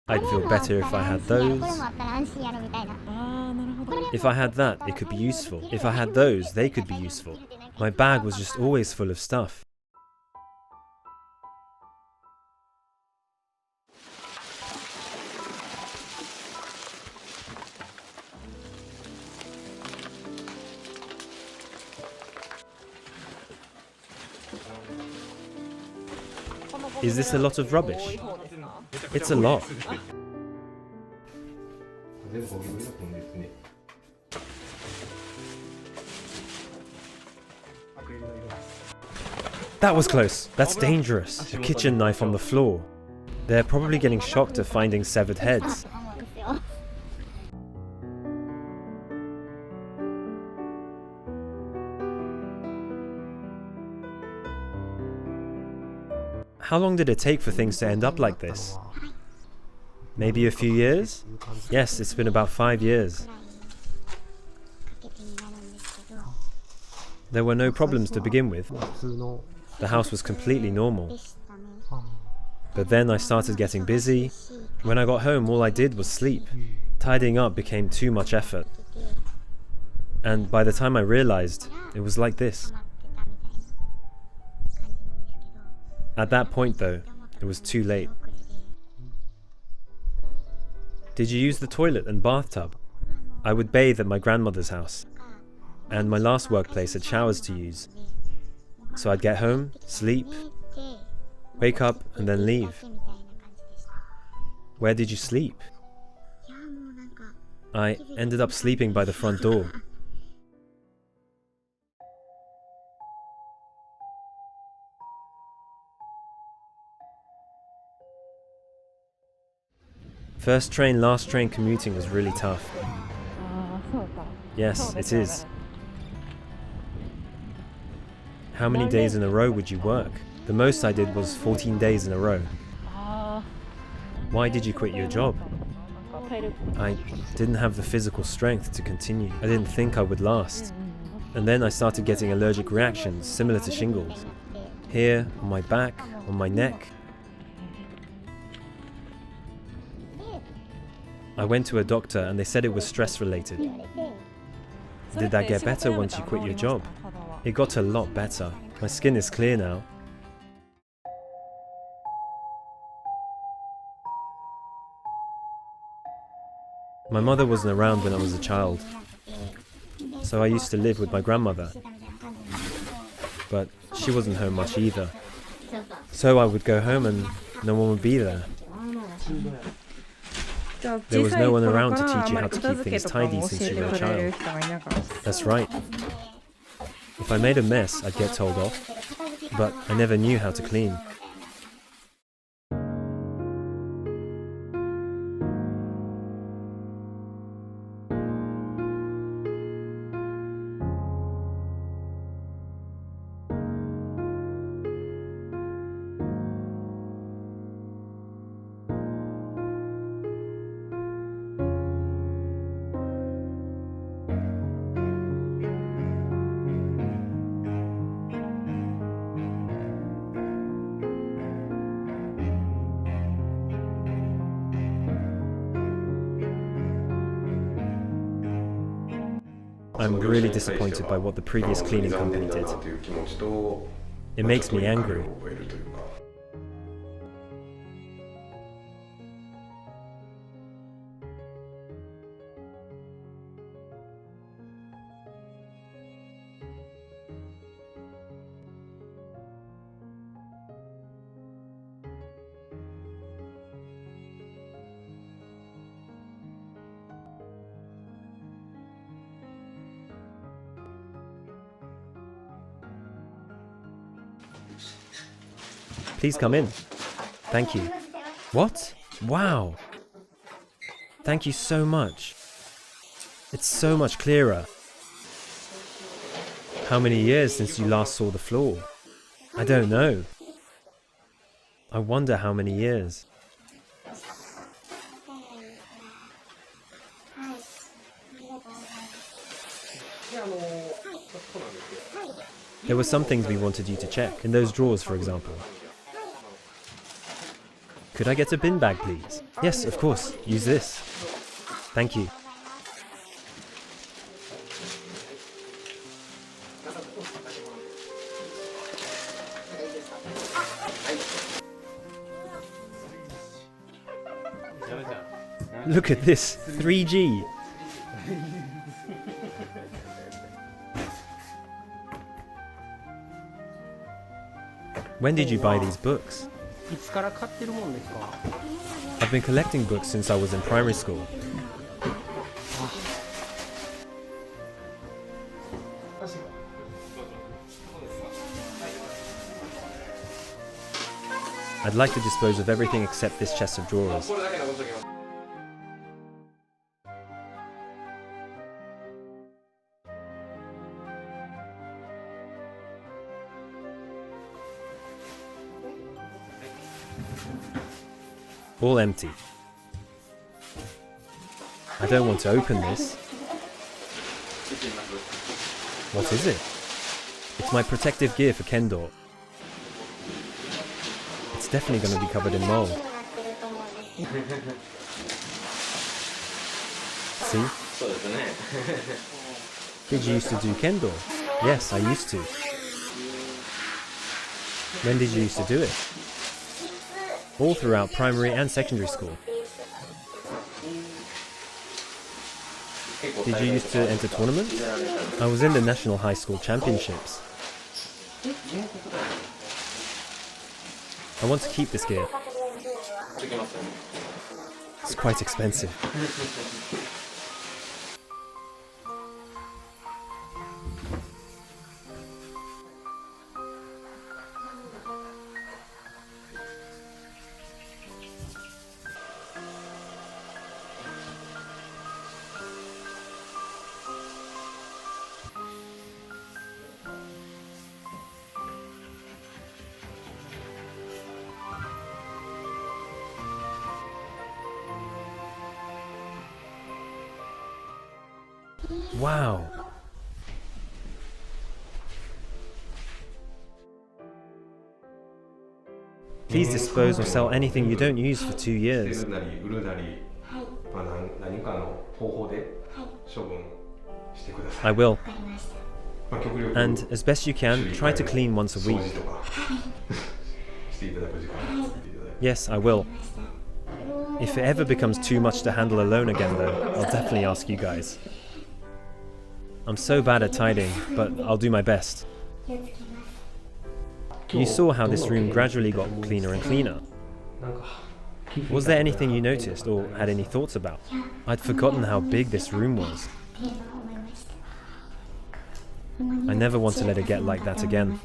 I'd feel better if I had those. If I had that, it could be useful. If I had those, they could be useful. My bag was just always full of stuff. Is this a lot of rubbish? It's a lot. That was close. That's dangerous. A kitchen knife on the floor. They're probably getting shocked at finding severed heads. How long did it take for things to end up like this? Maybe a few years? Yes, it's been about 5 years. There were no problems to begin with. The house was completely normal. But then I started getting busy. When I got home, all I did was sleep. Tidying up became too much effort. And by the time I realized, it was like this. At that point though, it was too late. Did you use the toilet and bathtub? I would bathe at my grandmother's house, and my last workplace had showers to use. So I'd get home, sleep, wake up, and then leave. Where did you sleep? I ended up sleeping by the front door. First train, last train commuting was really tough. Yes, it is. How many days in a row would you work? The most I did was 14 days in a row. Why did you quit your job? I didn't have the physical strength to continue. I didn't think I would last. And then I started getting allergic reactions similar to shingles. Here, on my back, on my neck. I went to a doctor and they said it was stress related. Did that get better once you quit your job? It got a lot better. My skin is clear now. My mother wasn't around when I was a child, so I used to live with my grandmother. But she wasn't home much either. So I would go home and no one would be there. There was no one around to teach you how to keep things tidy since you were a child. That's right. If I made a mess, I'd get told off, but I never knew how to clean. I'm really disappointed by what the previous cleaning company did. It makes me angry. Please come in. Thank you. What? Wow. Thank you so much. It's so much clearer. How many years since you last saw the floor? I don't know. I wonder how many years. There were some things we wanted you to check, in those drawers for example. Could I get a bin bag, please? Yes, of course. Use this. Thank you. Look at this, 3G. When did you buy these books? I've been collecting books since I was in primary school. I'd like to dispose of everything except this chest of drawers. All empty. I don't want to open this. What is it? It's my protective gear for kendo. It's definitely going to be covered in mold. See? Did you used to do kendo? Yes, I used to. When did you used to do it? All throughout primary and secondary school. Did you used to enter tournaments? I was in the National High School Championships. I want to keep this gear. It's quite expensive. Wow! Please dispose or sell anything you don't use for 2 years. I will. And as best you can, try to clean once a week. Yes, I will. If it ever becomes too much to handle alone again though, I'll definitely ask you guys. I'm so bad at tidying, but I'll do my best. You saw how this room gradually got cleaner and cleaner. Was there anything you noticed or had any thoughts about? I'd forgotten how big this room was. I never want to let it get like that again.